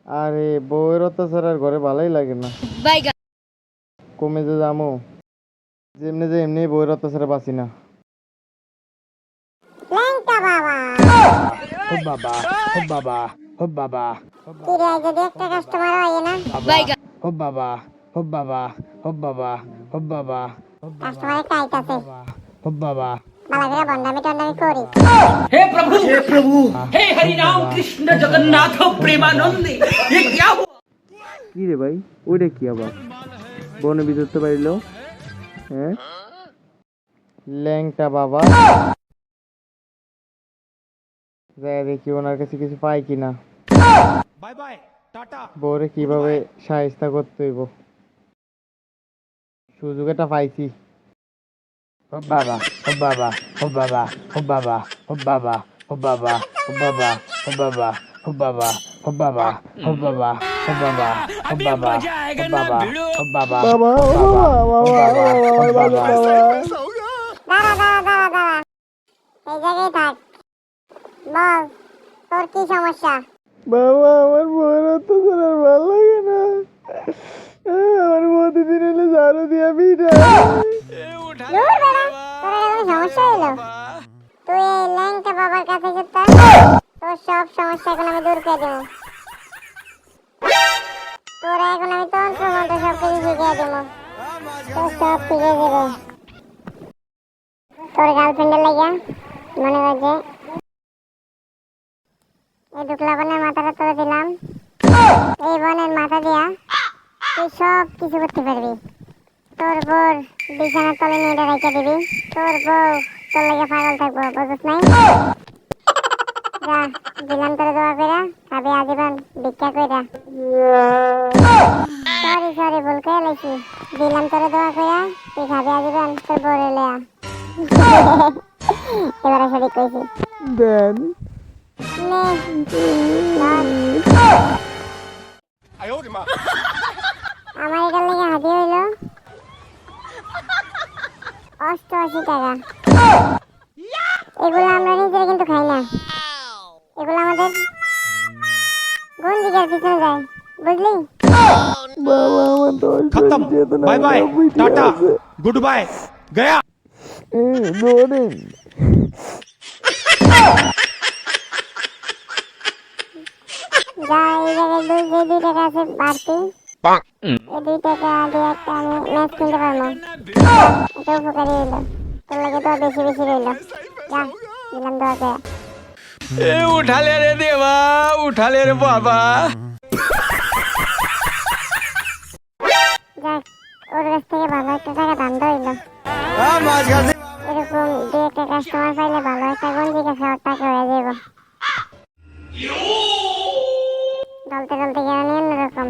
আরে বউয়ের অত্যাচার আর ঘরে ভালোই লাগে না। কমে যে যামো, যেমনি যে এমনি বউয়ের অত্যাচারে বাঁচি না। ল্যাংটা বাবা ও বাবা ও বাবা ও বাবা কি রে যদি একটা কাস্টমার হয় না ও বাবা ও বাবা ও বাবা ও বাবা কাস্টমার একটা আইতাছে ও বাবা বালা করে বন্ডামি টন্ডামি করি हे प्रभु हे हरि राम कृष्ण जगन्नाथ प्रेमानंद ये क्या हुआ। কি রে ভাই, ওইটা কি আবার বনে বিধরতে পারিল? হ্যাঁ, ল্যাংটা বাবা। যাই দেখি ওনার কাছে কিছু পাই কিনা। বাই বাই টাটা বউরে কিভাবে সাহায্য করতে হইব। সুযোগ এটা পাইছি। ও বাবা ও বাবা ও বাবা ও বাবা ও বাবা ও বাবা ও বাবা ও বাবা ও বাবা ও বাবা ও বাবা ও বাবা ও বাবা ও বাবা ও বাবা বাবা, ও বাবা, দাঁড়া দাঁড়া দাঁড়া দাঁড়া এই জায়গায় থাক বল তোর কি সমস্যা বাবা, আমার বউয়ের অত্যাচার আর ভালো লাগে না। আমার প্রতিদিন এলে ঝাড়ু দিয়া পিঠা। দূর বেড়া তোর কোনো সমস্যা হলো তুই এই ল্যাংটা বাবার কাছে যেতে তোর সব সমস্যা এখন আমি দূর করে দেবো তোর এখন আমি তন্ত্র মন্ত্র সব কিছু শিখিয়ে দেবো তোর সব ঠিক হয়ে যাবে তোর গার্লফ্রেন্ডের লাগিয়া মনে হয় যে এই দুকলা বনের মাথাটা তোরে দিলাম এই বনের মাথা দিয়া তুই সব কিছু করতে পারবি তোর বউর বিছানার তলে নিয়ে রেখে দিবি তোর বউ তোর লাগে পাগল থাকবো বুঝছ নাই যা দিলাম তোরে দোয়া কইরা খাবি আজীবন ভিক্ষা কইরা সরি সরি ভুল করে লাইছি দিলাম তোরে দোয়া কইরা তুই খাবি আজীবন তোর বউরে লয়া এবার সরি কইছি দেন। নে আমার এটার লেগে হাতি হইল 88 টাকা এগুলো আমরা নিজেরা কিন্তু খাই না এগুলো আমাদের গঞ্জিকার পিছনে যায় বুঝলি বাবা, আমার দশ खत्म bye bye tata goodbye गया ধরেন। যা এই জায়গায় যে 2 টাকা আছে বাড়তি এই 2 টাকা দিয়ে একটা আমি ম্যাচ কিনতে পারবো এটা উপকারী হইলো তোর লাগে তো বেশি বেশি রইলো যা দিলাম দোয়া করে ए उठा ले रे देवा उठा ले रे बाबा। যাক ওর কাছ থেকে ভালো একটা টাকা ধান্দা হইলো এরকম 2 একটা কাস্টমার পাইলে ভালো একটা গঞ্জিকা খাওয়ার টাকা হয়ে যাবো ডলতে ডলতে গেলে অন্যরকম